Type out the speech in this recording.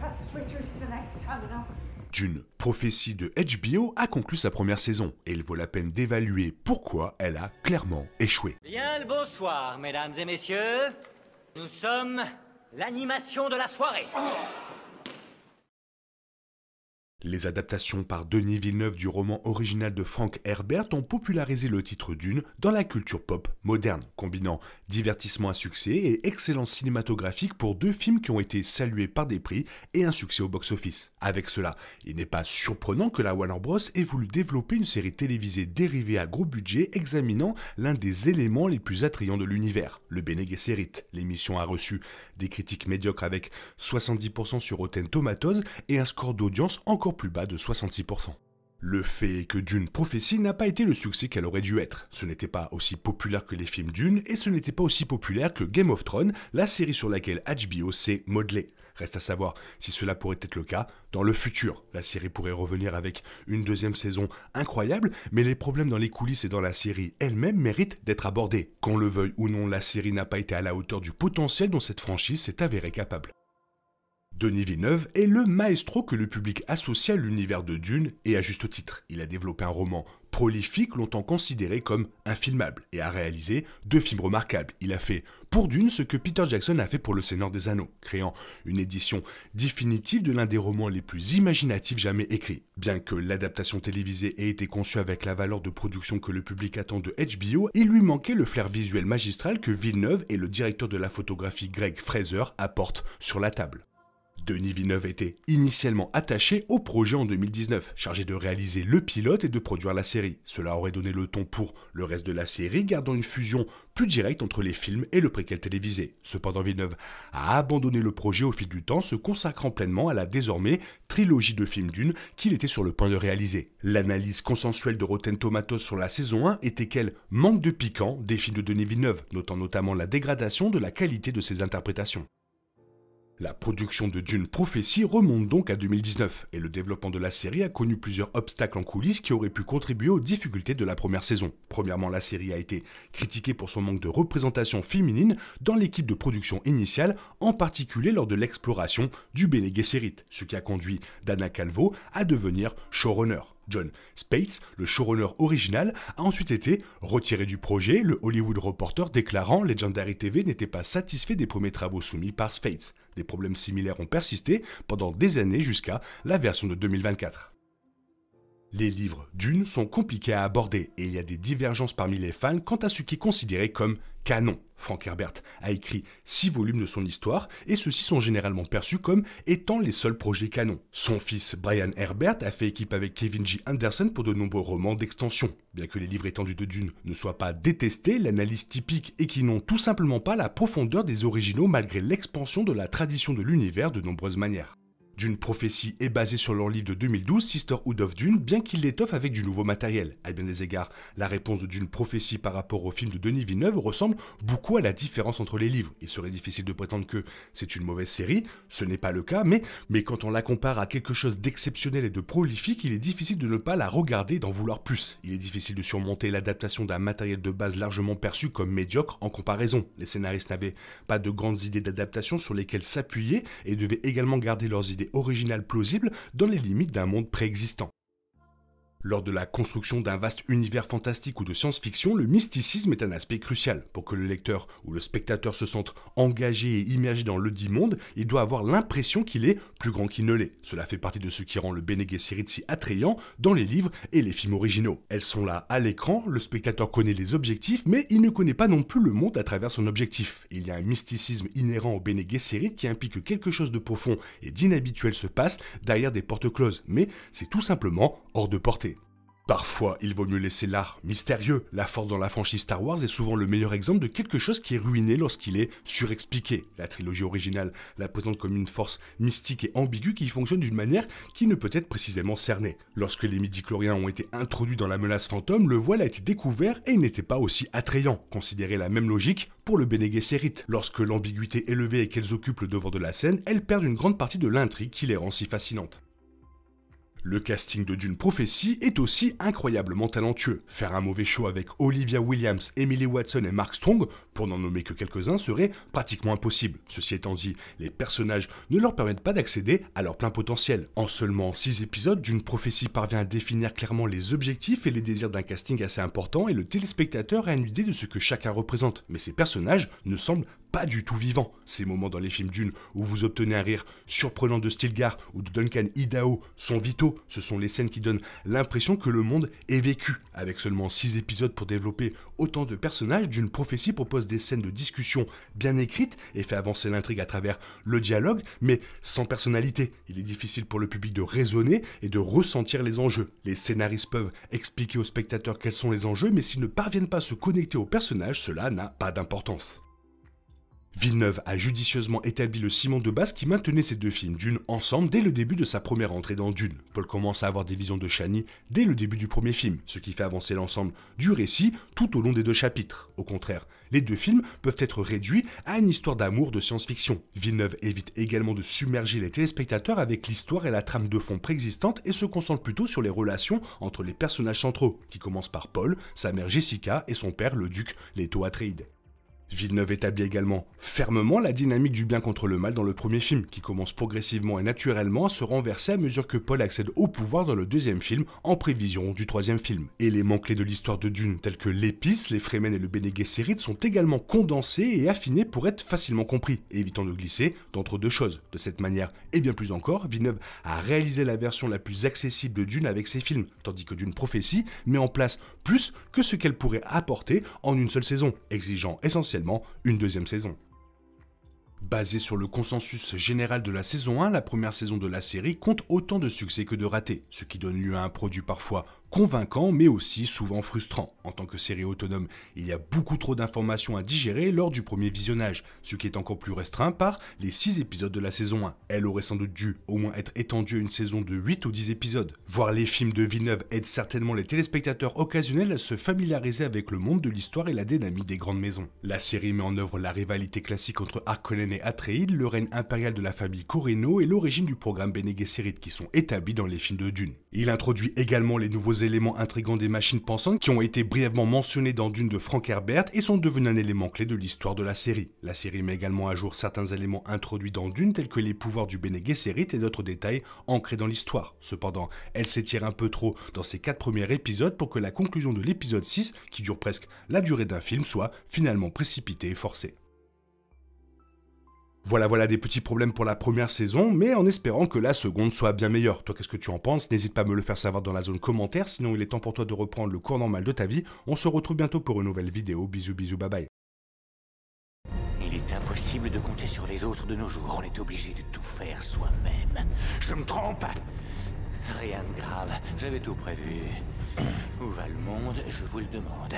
passageway through to the next terminal. Dune, prophétie de HBO, a conclu sa première saison, et il vaut la peine d'évaluer pourquoi elle a clairement échoué. Bien le bonsoir, mesdames et messieurs. Nous sommes l'animation de la soirée. Les adaptations par Denis Villeneuve du roman original de Frank Herbert ont popularisé le titre Dune dans la culture pop moderne, combinant divertissement à succès et excellence cinématographique pour deux films qui ont été salués par des prix et un succès au box-office. Avec cela, il n'est pas surprenant que la Warner Bros. Ait voulu développer une série télévisée dérivée à gros budget examinant l'un des éléments les plus attrayants de l'univers, le Bene Gesserit. L'émission a reçu des critiques médiocres avec 70% sur Rotten Tomatoes et un score d'audience encore plus bas de 66%. Le fait est que Dune Prophétie n'a pas été le succès qu'elle aurait dû être. Ce n'était pas aussi populaire que les films Dune et ce n'était pas aussi populaire que Game of Thrones, la série sur laquelle HBO s'est modelée. Reste à savoir si cela pourrait être le cas dans le futur. La série pourrait revenir avec une deuxième saison incroyable, mais les problèmes dans les coulisses et dans la série elle-même méritent d'être abordés. Qu'on le veuille ou non, la série n'a pas été à la hauteur du potentiel dont cette franchise s'est avérée capable. Denis Villeneuve est le maestro que le public associe à l'univers de Dune, et à juste titre. Il a développé un roman prolifique, longtemps considéré comme infilmable, et a réalisé deux films remarquables. Il a fait pour Dune ce que Peter Jackson a fait pour Le Seigneur des Anneaux, créant une édition définitive de l'un des romans les plus imaginatifs jamais écrits. Bien que l'adaptation télévisée ait été conçue avec la valeur de production que le public attend de HBO, il lui manquait le flair visuel magistral que Villeneuve et le directeur de la photographie Greg Fraser apportent sur la table. Denis Villeneuve était initialement attaché au projet en 2019, chargé de réaliser le pilote et de produire la série. Cela aurait donné le ton pour le reste de la série, gardant une fusion plus directe entre les films et le préquel télévisé. Cependant, Villeneuve a abandonné le projet au fil du temps, se consacrant pleinement à la désormais trilogie de films Dune qu'il était sur le point de réaliser. L'analyse consensuelle de Rotten Tomatoes sur la saison 1 était qu'elle manque de piquant des films de Denis Villeneuve, notant notamment la dégradation de la qualité de ses interprétations. La production de Dune Prophétie remonte donc à 2019, et le développement de la série a connu plusieurs obstacles en coulisses qui auraient pu contribuer aux difficultés de la première saison. Premièrement, la série a été critiquée pour son manque de représentation féminine dans l'équipe de production initiale, en particulier lors de l'exploration du Bene Gesserit, ce qui a conduit Dana Calvo à devenir showrunner. John Spaihts, le showrunner original, a ensuite été retiré du projet, le Hollywood Reporter déclarant Legendary TV n'était pas satisfait des premiers travaux soumis par Spaihts. Des problèmes similaires ont persisté pendant des années jusqu'à la version de 2024. Les livres Dune sont compliqués à aborder et il y a des divergences parmi les fans quant à ce qui est considéré comme canon. Frank Herbert a écrit 6 volumes de son histoire et ceux-ci sont généralement perçus comme étant les seuls projets canons. Son fils Brian Herbert a fait équipe avec Kevin J. Anderson pour de nombreux romans d'extension. Bien que les livres étendus de Dune ne soient pas détestés, l'analyse typique est qu'ils n'ont tout simplement pas la profondeur des originaux malgré l'expansion de la tradition de l'univers de nombreuses manières. Dune Prophétie est basé sur leur livre de 2012, Sisterhood of Dune, bien qu'il l'étoffe avec du nouveau matériel. À bien des égards, la réponse de Dune Prophétie par rapport au film de Denis Villeneuve ressemble beaucoup à la différence entre les livres. Il serait difficile de prétendre que c'est une mauvaise série, ce n'est pas le cas, mais quand on la compare à quelque chose d'exceptionnel et de prolifique, il est difficile de ne pas la regarder et d'en vouloir plus. Il est difficile de surmonter l'adaptation d'un matériel de base largement perçu comme médiocre en comparaison. Les scénaristes n'avaient pas de grandes idées d'adaptation sur lesquelles s'appuyer et devaient également garder leurs idées original plausible dans les limites d'un monde préexistant. Lors de la construction d'un vaste univers fantastique ou de science-fiction, le mysticisme est un aspect crucial. Pour que le lecteur ou le spectateur se sente engagé et immergé dans le dit monde, il doit avoir l'impression qu'il est plus grand qu'il ne l'est. Cela fait partie de ce qui rend le Bene Gesserit si attrayant dans les livres et les films originaux. Elles sont là à l'écran, le spectateur connaît les objectifs, mais il ne connaît pas non plus le monde à travers son objectif. Il y a un mysticisme inhérent au Bene Gesserit qui implique que quelque chose de profond et d'inhabituel se passe derrière des portes closes, mais c'est tout simplement hors de portée. Parfois, il vaut mieux laisser l'art mystérieux. La force dans la franchise Star Wars est souvent le meilleur exemple de quelque chose qui est ruiné lorsqu'il est surexpliqué. La trilogie originale la présente comme une force mystique et ambiguë qui fonctionne d'une manière qui ne peut être précisément cernée. Lorsque les midi-chloriens ont été introduits dans la menace fantôme, le voile a été découvert et il n'était pas aussi attrayant. Considérez la même logique pour le Bene Gesserit. Lorsque l'ambiguïté est levée et qu'elles occupent le devant de la scène, elles perdent une grande partie de l'intrigue qui les rend si fascinantes. Le casting de Dune Prophétie est aussi incroyablement talentueux. Faire un mauvais show avec Olivia Williams, Emily Watson et Mark Strong, pour n'en nommer que quelques-uns, serait pratiquement impossible. Ceci étant dit, les personnages ne leur permettent pas d'accéder à leur plein potentiel. En seulement 6 épisodes, Dune Prophétie parvient à définir clairement les objectifs et les désirs d'un casting assez important et le téléspectateur a une idée de ce que chacun représente. Mais ces personnages ne semblent pas du tout vivants. Ces moments dans les films Dune où vous obtenez un rire surprenant de Stilgar ou de Duncan Idaho sont vitaux. Ce sont les scènes qui donnent l'impression que le monde est vécu. Avec seulement 6 épisodes pour développer autant de personnages, Dune Prophétie propose des scènes de discussion bien écrites et fait avancer l'intrigue à travers le dialogue, mais sans personnalité. Il est difficile pour le public de raisonner et de ressentir les enjeux. Les scénaristes peuvent expliquer aux spectateurs quels sont les enjeux, mais s'ils ne parviennent pas à se connecter aux personnages, cela n'a pas d'importance. Villeneuve a judicieusement établi le ciment de base qui maintenait ces deux films Dune ensemble dès le début de sa première entrée dans Dune. Paul commence à avoir des visions de Chani dès le début du premier film, ce qui fait avancer l'ensemble du récit tout au long des 2 chapitres. Au contraire, les 2 films peuvent être réduits à une histoire d'amour de science-fiction. Villeneuve évite également de submerger les téléspectateurs avec l'histoire et la trame de fond préexistante et se concentre plutôt sur les relations entre les personnages centraux, qui commencent par Paul, sa mère Jessica et son père le duc Leto Atreides. Villeneuve établit également fermement la dynamique du bien contre le mal dans le premier film, qui commence progressivement et naturellement à se renverser à mesure que Paul accède au pouvoir dans le 2e film, en prévision du 3e film. Éléments clés de l'histoire de Dune, tels que l'épice, les Fremen et le Bene Gesserit, sont également condensés et affinés pour être facilement compris, évitant de glisser d'entre deux choses. De cette manière, et bien plus encore, Villeneuve a réalisé la version la plus accessible de Dune avec ses films, tandis que Dune Prophétie met en place plus que ce qu'elle pourrait apporter en une seule saison, exigeant essentiellement une 2e saison. Basé sur le consensus général de la saison 1, la première saison de la série compte autant de succès que de ratés, ce qui donne lieu à un produit parfois convaincant mais aussi souvent frustrant. En tant que série autonome, il y a beaucoup trop d'informations à digérer lors du premier visionnage, ce qui est encore plus restreint par les 6 épisodes de la saison 1. Elle aurait sans doute dû au moins être étendue à une saison de 8 ou 10 épisodes. Voir les films de Villeneuve aide certainement les téléspectateurs occasionnels à se familiariser avec le monde de l'histoire et la dynamique des grandes maisons. La série met en œuvre la rivalité classique entre Harkonnen et Atreides, le règne impérial de la famille Corrino et l'origine du programme Bene Gesserit qui sont établis dans les films de Dune. Il introduit également les nouveaux éléments intrigants des machines pensantes qui ont été brièvement mentionnés dans Dune de Frank Herbert et sont devenus un élément clé de l'histoire de la série. La série met également à jour certains éléments introduits dans Dune tels que les pouvoirs du Bene Gesserit et d'autres détails ancrés dans l'histoire. Cependant, elle s'étire un peu trop dans ses 4 premiers épisodes pour que la conclusion de l'épisode 6, qui dure presque la durée d'un film, soit finalement précipitée et forcée. Voilà des petits problèmes pour la première saison, mais en espérant que la seconde soit bien meilleure. Toi, qu'est-ce que tu en penses? N'hésite pas à me le faire savoir dans la zone commentaire, sinon il est temps pour toi de reprendre le cours normal de ta vie. On se retrouve bientôt pour une nouvelle vidéo. Bisous, bye bye. Il est impossible de compter sur les autres de nos jours. On est obligé de tout faire soi-même. Je me trompe? Rien de grave, j'avais tout prévu. Où va le monde, je vous le demande.